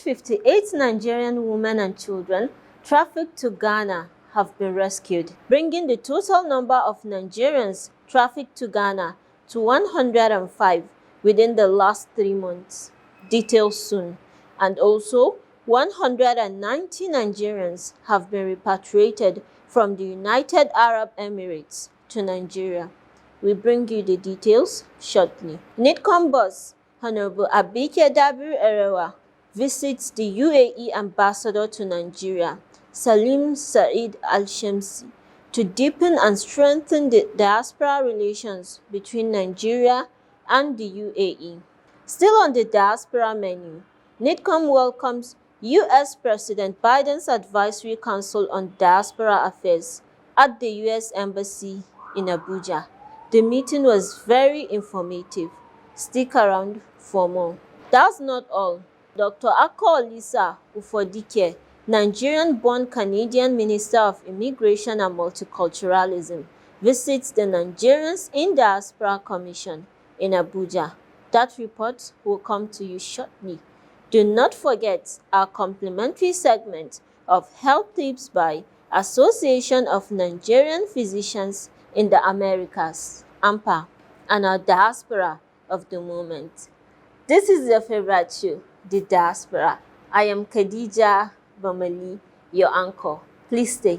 58 Nigerian women and children trafficked to Ghana have been rescued, bringing the total number of Nigerians trafficked to Ghana to 105 within the last 3 months. Details soon. And also, 190 Nigerians have been repatriated from the United Arab Emirates to Nigeria. We bring you the details shortly. NIDCOM boss Honorable Abike Dabiru Erewa visits the UAE ambassador to Nigeria, Salim Said Al-Shamsi, to deepen and strengthen the diaspora relations between Nigeria and the UAE. Still on the diaspora menu, NIDCOM welcomes U.S. President Biden's Advisory Council on Diaspora Affairs at the U.S. Embassy in Abuja. The meeting was very informative. Stick around for more. That's not all. Dr. Ako Lisa Ufodike, Nigerian-born Canadian Minister of Immigration and Multiculturalism, visits the Nigerians in Diaspora Commission in Abuja. That report will come to you shortly. Do not forget our complimentary segment of Health Tips by Association of Nigerian Physicians in the Americas, AMPA, and our diaspora of the moment. This is your favorite show, The Diaspora. I am Khadija Bamali, your anchor. Please stay.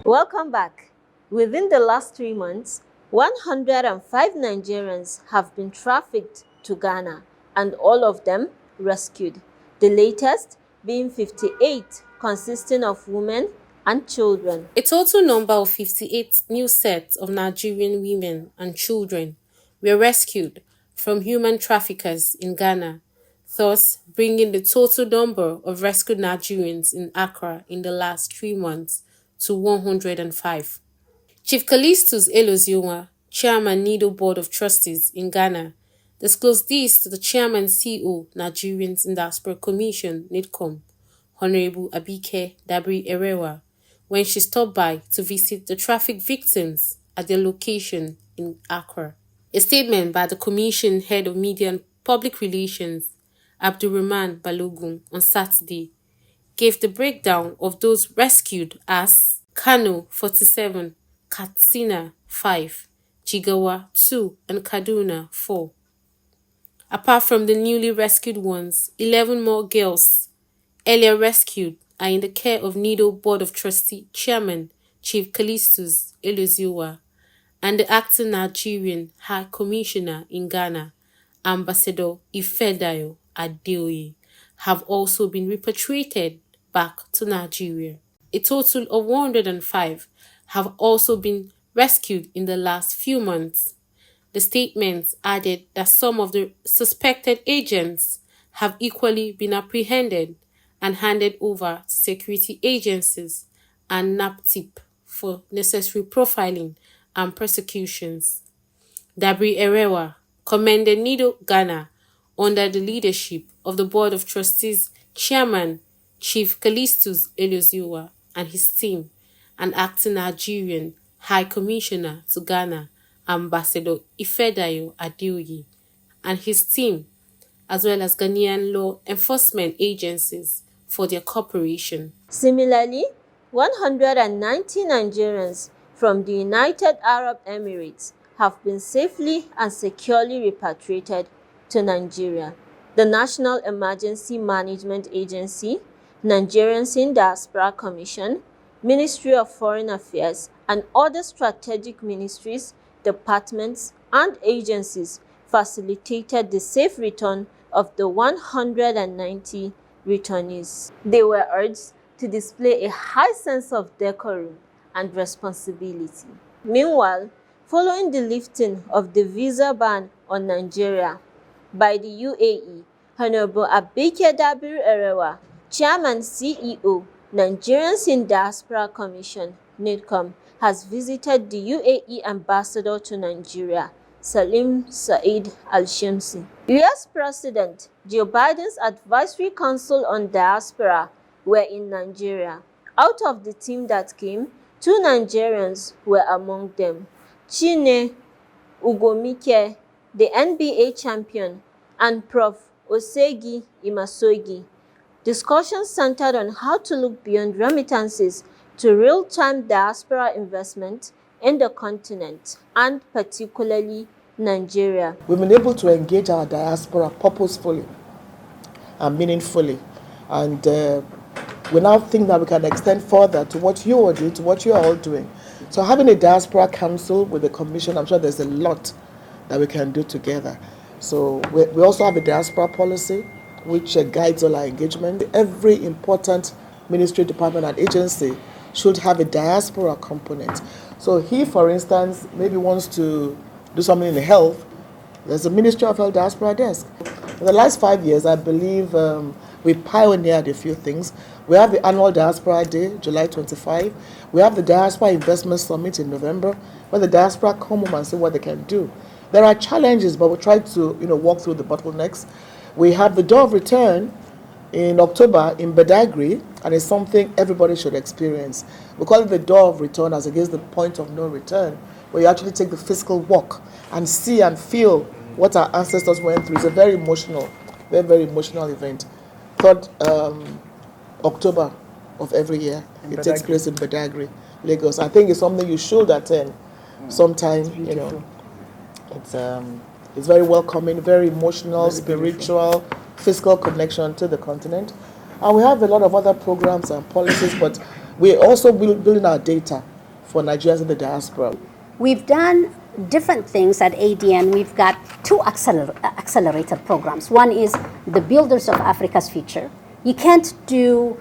Welcome back. Within the last 3 months, 105 Nigerians have been trafficked to Ghana, and all of them rescued. The latest being 58, consisting of women and children. A total number of 58 new sets of Nigerian women and children were rescued from human traffickers in Ghana, thus bringing the total number of rescued Nigerians in Accra in the last 3 months to 105. Chief Callistus Elozionwa, Chairman NIDO Board of Trustees in Ghana, disclosed this to the Chairman CEO Nigerians in Diaspora Commission NIDCOM, Honorable Abike Dabiru Erewa, when she stopped by to visit the traffic victims at their location in Accra. A statement by the Commission Head of Media and Public Relations, Abdulrahman Balogun, on Saturday, gave the breakdown of those rescued as Kano 47, Katsina 5, Jigawa 2, and Kaduna 4. Apart from the newly rescued ones, 11 more girls earlier rescued are in the care of NIDO Board of Trustee Chairman Chief Callistus Elozionwa and the acting Nigerian High Commissioner in Ghana, Ambassador Ifedayo Adeoye, have also been repatriated back to Nigeria. A total of 105 have also been rescued in the last few months. The statement added that some of the suspected agents have equally been apprehended and handed over to security agencies and NAPTIP for necessary profiling and prosecutions. Dabiru Erewa commended NIDO Ghana under the leadership of the Board of Trustees Chairman Chief Callistus Elozionwa and his team, and acting Nigerian High Commissioner to Ghana, Ambassador Ifedayo Adeoye, and his team, as well as Ghanaian law enforcement agencies for their cooperation. Similarly, 190 Nigerians from the United Arab Emirates have been safely and securely repatriated to Nigeria. The National Emergency Management Agency, Nigerians in Diaspora Commission, Ministry of Foreign Affairs, and other strategic ministries, departments, and agencies facilitated the safe return of the 190 returnees. They were urged to display a high sense of decorum and responsibility. Meanwhile, following the lifting of the visa ban on Nigeria by the UAE, Honorable Abike Dabiru Erewa, Chairman CEO, Nigerians in Diaspora Commission, NIDCOM, has visited the UAE ambassador to Nigeria, Salim Said Al-Shamsi. US President Joe Biden's Advisory Council on Diaspora were in Nigeria. Out of the team that came, 2 Nigerians were among them. Chine Ugomike the NBA champion, and Prof. Osegi Imasogi. Discussions centered on how to look beyond remittances to real-time diaspora investment in the continent, and particularly Nigeria. We've been able to engage our diaspora purposefully and meaningfully. And we now think that we can extend further to what you are doing, to what you are all doing. So having a diaspora council with the commission, I'm sure there's a lot that we can do together. So we also have a diaspora policy which guides all our engagement. Every important ministry, department, and agency should have a diaspora component. So he, for instance, maybe wants to do something in health. There's a Ministry of Health diaspora desk. In the last 5 years, I believe we pioneered a few things. We have the annual Diaspora Day, July 25. We have the Diaspora Investment Summit in November, where the diaspora come home and see what they can do. There are challenges, but we try to walk through the bottlenecks. We have the Door of Return in October in Badagry, and it's something everybody should experience. We call it the Door of Return as against the point of no return, where you actually take the physical walk and see and feel what our ancestors went through. It's a very emotional event. 3rd October of every year. It takes place in Badagry, Lagos. I think it's something you should attend sometime. It's very welcoming, very emotional, very spiritual, physical connection to the continent. And we have a lot of other programs and policies, but we're also building our data for Nigerians in the diaspora. We've done different things at ADN. We've got 2 accelerator programs. One is the Builders of Africa's Future. You can't do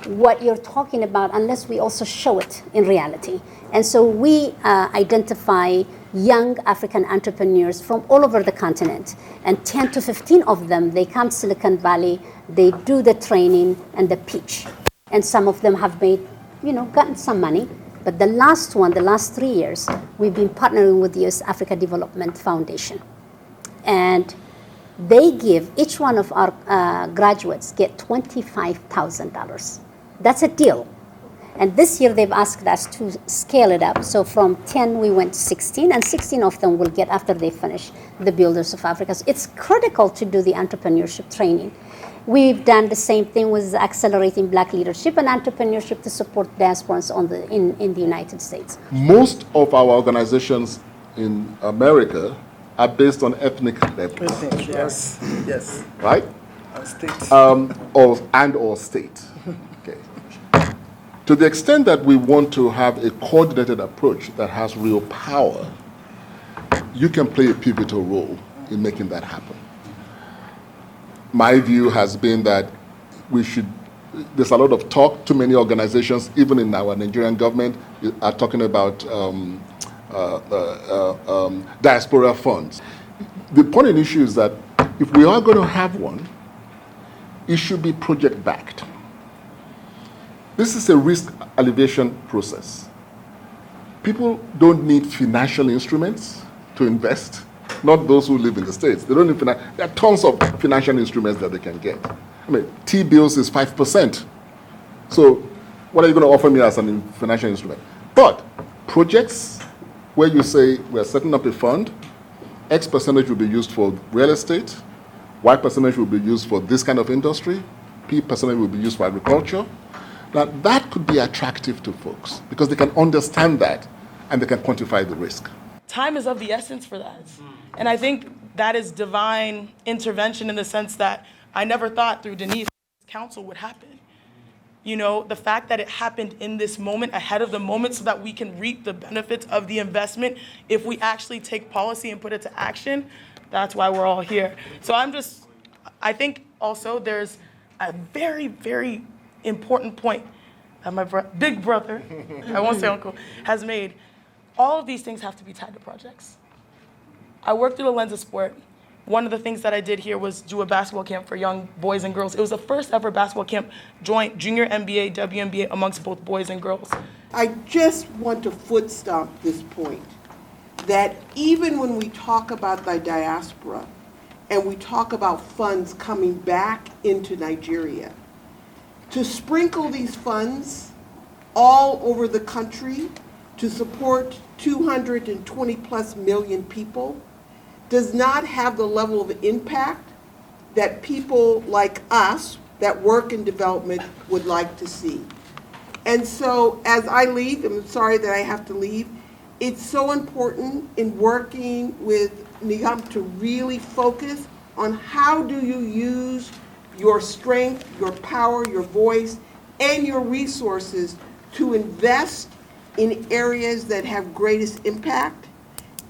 what you're talking about unless we also show it in reality. And so we identify young African entrepreneurs from all over the continent. And 10 to 15 of them, they come to Silicon Valley, they do the training and the pitch. And some of them have made, gotten some money. But the last 3 years, we've been partnering with the U.S. Africa Development Foundation. And they give, each one of our graduates get $25,000. That's a deal. And this year they've asked us to scale it up. So from 10, we went to 16, and 16 of them will get after they finish the Builders of Africa. So it's critical to do the entrepreneurship training. We've done the same thing with accelerating Black leadership and entrepreneurship to support diasporans in the United States. Most of our organizations in America are based on ethnic level. Yes. Right? State. or state. Okay. To the extent that we want to have a coordinated approach that has real power, you can play a pivotal role in making that happen. My view has been that there's a lot of talk. Too many organizations, even in our Nigerian government, are talking about diaspora funds. The point issue is that if we are going to have one, it should be project-backed. This is a risk alleviation process. People don't need financial instruments to invest, not those who live in the States. They don't need there are tons of financial instruments that they can get. I mean, T-bills is 5%. So what are you going to offer me as a financial instrument? But projects where you say we're setting up a fund, X percentage will be used for real estate, Y percentage will be used for this kind of industry, P percentage will be used for agriculture. Now that could be attractive to folks because they can understand that and they can quantify the risk. Time is of the essence for that. And I think that is divine intervention in the sense that I never thought through Denise council would happen. The fact that it happened in this moment, ahead of the moment, so that we can reap the benefits of the investment if we actually take policy and put it to action, that's why we're all here. So I think also there's a very, very important point that my big brother, I won't say uncle, has made. All of these things have to be tied to projects. I work through the lens of sport. One of the things that I did here was do a basketball camp for young boys and girls. It was the first ever basketball camp, joint junior NBA, WNBA amongst both boys and girls. I just want to foot stomp this point that even when we talk about the diaspora and we talk about funds coming back into Nigeria, to sprinkle these funds all over the country to support 220 plus million people, does not have the level of impact that people like us that work in development would like to see. And so as I leave, I'm sorry that I have to leave, it's so important in working with NIGAM to really focus on how do you use your strength, your power, your voice, and your resources to invest in areas that have greatest impact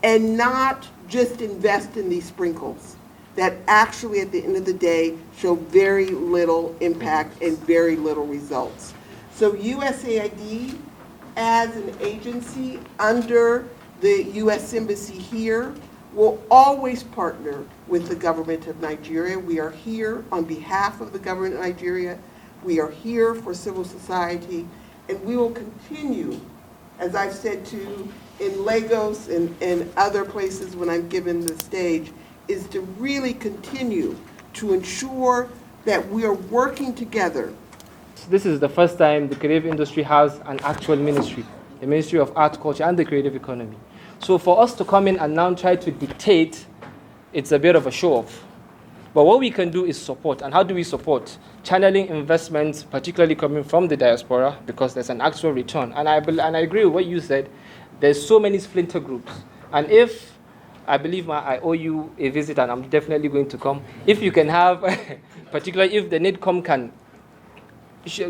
and not just invest in these sprinkles that actually at the end of the day show very little impact and very little results. So USAID as an agency under the U.S. Embassy here will always partner with the government of Nigeria. We are here on behalf of the government of Nigeria. We are here for civil society, and we will continue, as I've said to in Lagos and other places when I'm given the stage, is to really continue to ensure that we are working together. This is the first time the creative industry has an actual ministry, the Ministry of Art, Culture, and the Creative Economy. So for us to come in and now try to dictate, it's a bit of a show-off. But what we can do is support. And how do we support? Channeling investments, particularly coming from the diaspora, because there's an actual return. And I agree with what you said. There's so many splinter groups. And if, I believe I owe you a visit, and I'm definitely going to come. If you can have, particularly if the NIDCOM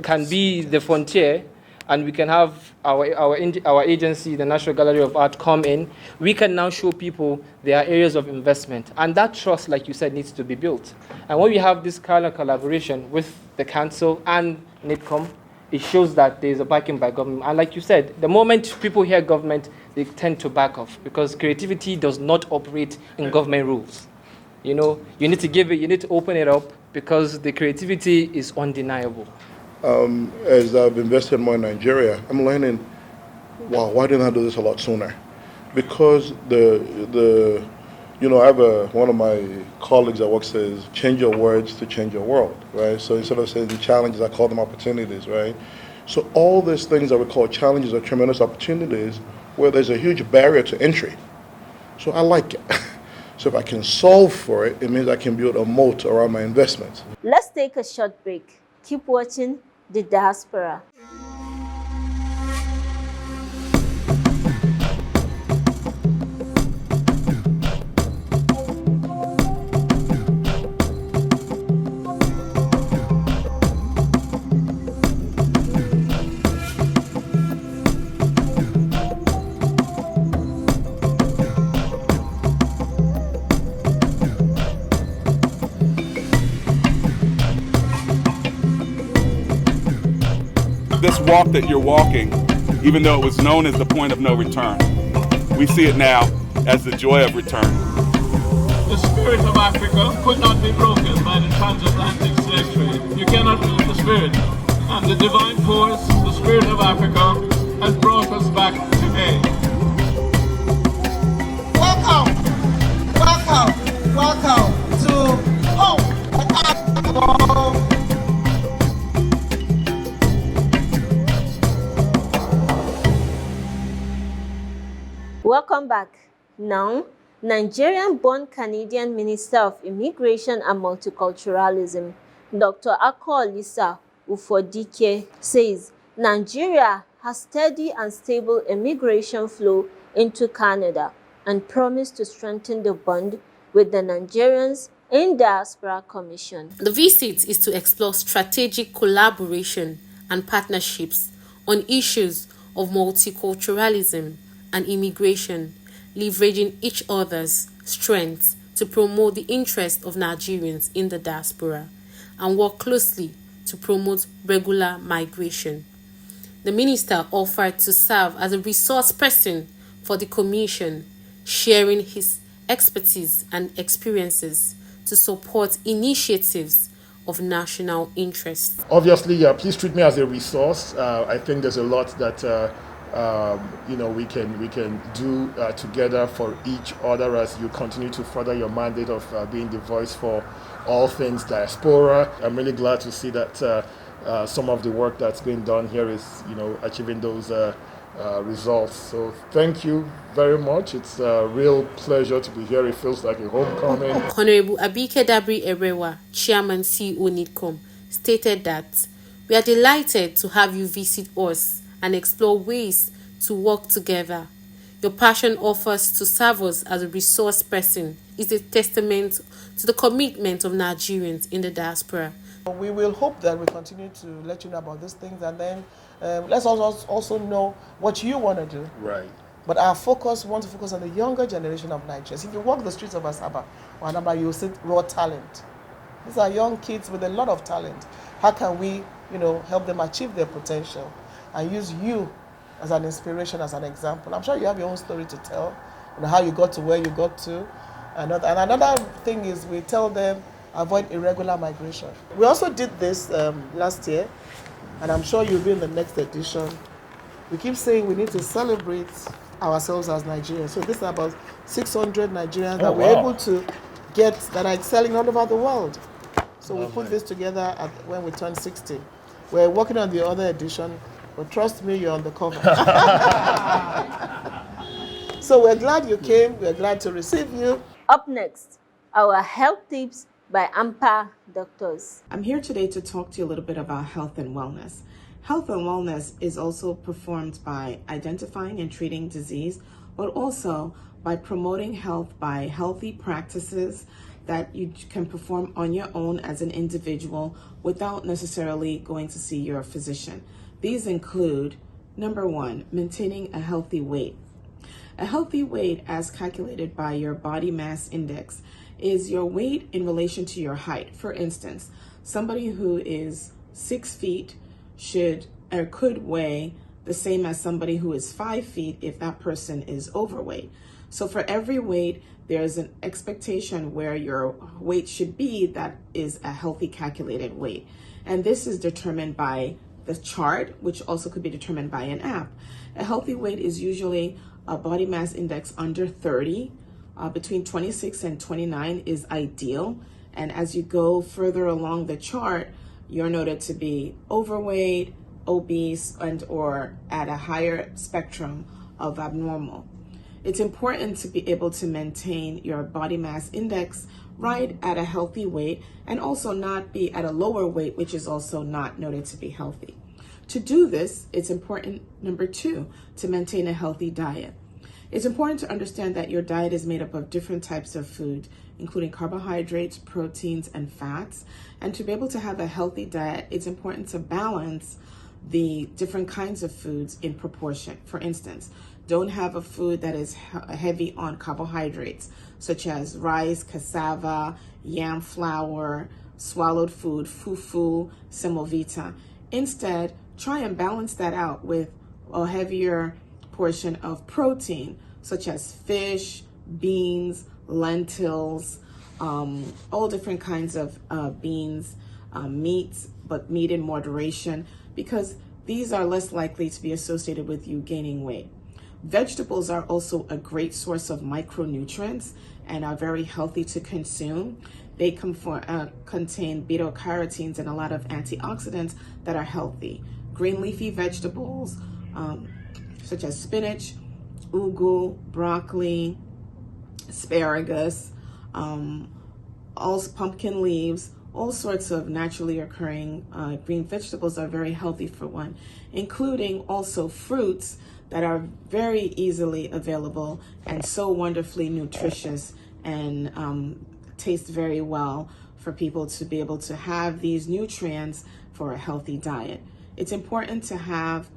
can be the frontier, and we can have our agency, the National Gallery of Art, come in, we can now show people there are areas of investment. And that trust, like you said, needs to be built. And when we have this kind of collaboration with the council and NIDCOM, it shows that there's a backing by government. And like you said, the moment people hear government, they tend to back off because creativity does not operate in government rules. You know, you need to give it, you need to open it up because the creativity is undeniable. As I've invested more in Nigeria, I'm learning, wow, why didn't I do this a lot sooner? Because I have one of my colleagues at work says, change your words to change your world, right? So instead of saying the challenges, I call them opportunities, right? So all these things that we call challenges are tremendous opportunities where there's a huge barrier to entry. So I like it. So if I can solve for it, it means I can build a moat around my investments. Let's take a short break. Keep watching The Diaspora. This walk that you're walking, even though it was known as the point of no return, we see it now as the joy of return. The spirit of Africa could not be broken by the transatlantic slave trade. You cannot move the spirit. And the divine force, the spirit of Africa, has brought us back today. Welcome to home. Welcome back. Now, Nigerian-born Canadian Minister of Immigration and Multiculturalism, Dr. Akolisa Ufodike, says Nigeria has steady and stable immigration flow into Canada and promised to strengthen the bond with the Nigerians in Diaspora Commission. The visit is to explore strategic collaboration and partnerships on issues of multiculturalism and immigration, leveraging each other's strengths to promote the interests of Nigerians in the diaspora and work closely to promote regular migration. The minister offered to serve as a resource person for the commission, sharing his expertise and experiences to support initiatives of national interest. Obviously, please treat me as a resource. I think there's a lot that we can do together for each other as you continue to further your mandate of being the voice for all things diaspora. I'm really glad to see that some of the work that's being done here is achieving those results. So thank you very much. It's a real pleasure to be here. It feels like a homecoming. Honorable Abike Dabri Erewa, Chairman CEO NIDCOM, stated that we are delighted to have you visit us and explore ways to work together. Your passion offers to serve us as a resource person is a testament to the commitment of Nigerians in the diaspora. We will hope that we continue to let you know about these things, and then let's also know what you want to do. Right. But our focus, we want to focus on the younger generation of Nigerians. If you walk the streets of Asaba or Anambra, you will see raw talent. These are young kids with a lot of talent. How can we, help them achieve their potential and use you as an inspiration, as an example? I'm sure you have your own story to tell, how you got to where you got to. And another thing is we tell them, avoid irregular migration. We also did this last year, and I'm sure you'll be in the next edition. We keep saying we need to celebrate ourselves as Nigerians. So this is about 600 Nigerians that we're able to get that are excelling all over the world. So we put this together when we turn 60. We're working on the other edition, but trust me, you're on the cover. So we're glad you came. We're glad to receive you. Up next, our health tips by AMPA doctors. I'm here today to talk to you a little bit about health and wellness. Health and wellness is also performed by identifying and treating disease, but also by promoting health by healthy practices that you can perform on your own as an individual without necessarily going to see your physician. These include, number one, maintaining a healthy weight. A healthy weight, as calculated by your body mass index, is your weight in relation to your height. For instance, somebody who is 6 feet should or could weigh the same as somebody who is 5 feet if that person is overweight. So for every weight, there's an expectation where your weight should be that is a healthy calculated weight. And this is determined by the chart, which also could be determined by an app. A healthy weight is usually a body mass index under 30. Between 26 and 29 is ideal. And as you go further along the chart, you're noted to be overweight, obese, and or at a higher spectrum of abnormal. It's important to be able to maintain your body mass index right at a healthy weight and also not be at a lower weight, which is also not noted to be healthy. To do this, it's important, number two, to maintain a healthy diet. It's important to understand that your diet is made up of different types of food, including carbohydrates, proteins, and fats. And to be able to have a healthy diet, it's important to balance the different kinds of foods in proportion. For instance, don't have a food that is heavy on carbohydrates, such as rice, cassava, yam flour, swallowed food, fufu, semovita. Instead, try and balance that out with a heavier portion of protein, such as fish, beans, lentils, all different kinds of beans, meats, but meat in moderation, because these are less likely to be associated with you gaining weight. Vegetables are also a great source of micronutrients and are very healthy to consume. They contain beta-carotenes and a lot of antioxidants that are healthy. Green leafy vegetables, such as spinach, ugu, broccoli, asparagus, all pumpkin leaves, all sorts of naturally occurring green vegetables are very healthy for one, including also fruits that are very easily available and so wonderfully nutritious and taste very well for people to be able to have these nutrients for a healthy diet. It's important to have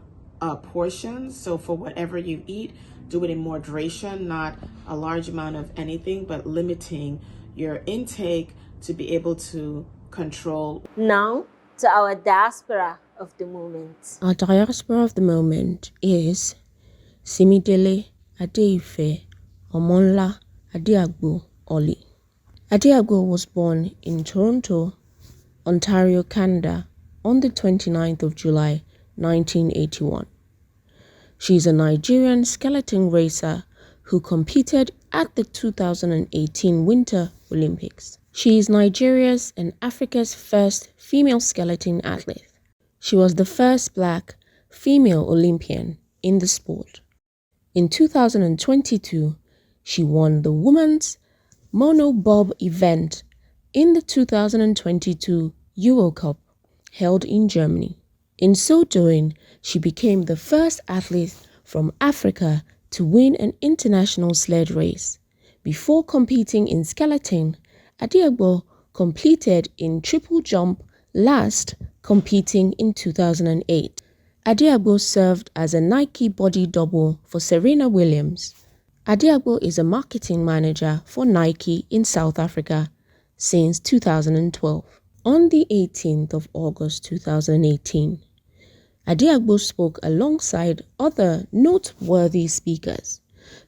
portions, so for whatever you eat, do it in moderation, not a large amount of anything, but limiting your intake to be able to control. Now to our diaspora of the moment. Our diaspora of the moment is Simidele Adeife Omonla Adiagbo Oli. Adiagbo was born in Toronto, Ontario, Canada on the 29th of July, 1981. She is a Nigerian skeleton racer who competed at the 2018 Winter Olympics. She is Nigeria's and Africa's first female skeleton athlete. She was the first Black female Olympian in the sport. In 2022, she won the women's monobob event in the 2022 Euro Cup held in Germany. In so doing, she became the first athlete from Africa to win an international sled race. Before competing in skeleton, Adiagbo competed in triple jump, last competing in 2008. Adiagbo served as a Nike body double for Serena Williams. Adiagbo is a marketing manager for Nike in South Africa since 2012. On the 18th of August 2018, Adiagbo spoke alongside other noteworthy speakers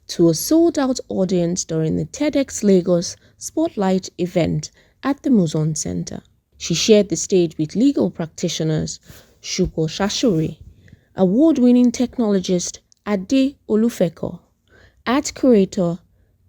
to a sold-out audience during the TEDx Lagos Spotlight event at the Muzon Center. She shared the stage with legal practitioners Shuko Shashuri, award-winning technologist Ade Olufeko, art curator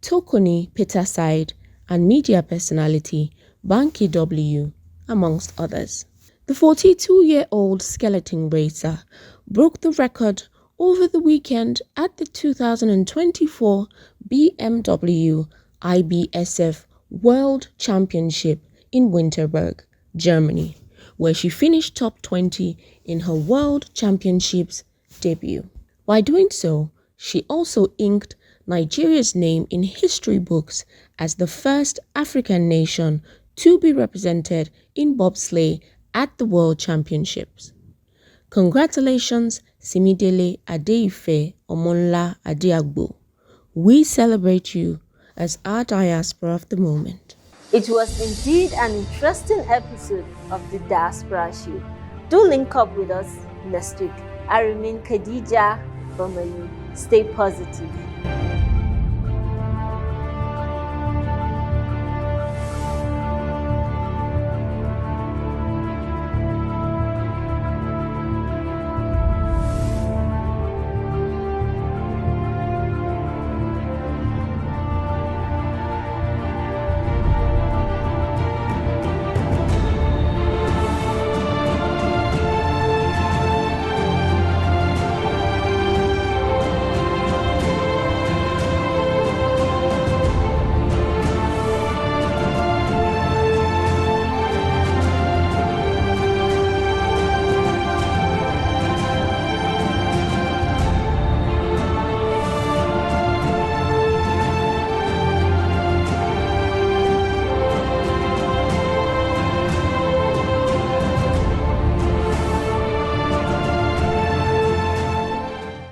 Tokoni Peterside, and media personality Banky W, amongst others. The 42-year-old skeleton racer broke the record over the weekend at the 2024 BMW IBSF World Championship in Winterberg, Germany, where she finished top 20 in her World Championships debut. By doing so, she also inked Nigeria's name in history books as the first African nation to be represented in bobsleigh at the World Championships. Congratulations, Simidele Adeife Omonla Adiagbo. We celebrate you as our diaspora of the moment. It was indeed an interesting episode of the Diaspora Show. Do link up with us next week. I remain Khadija Bamayi. Stay positive.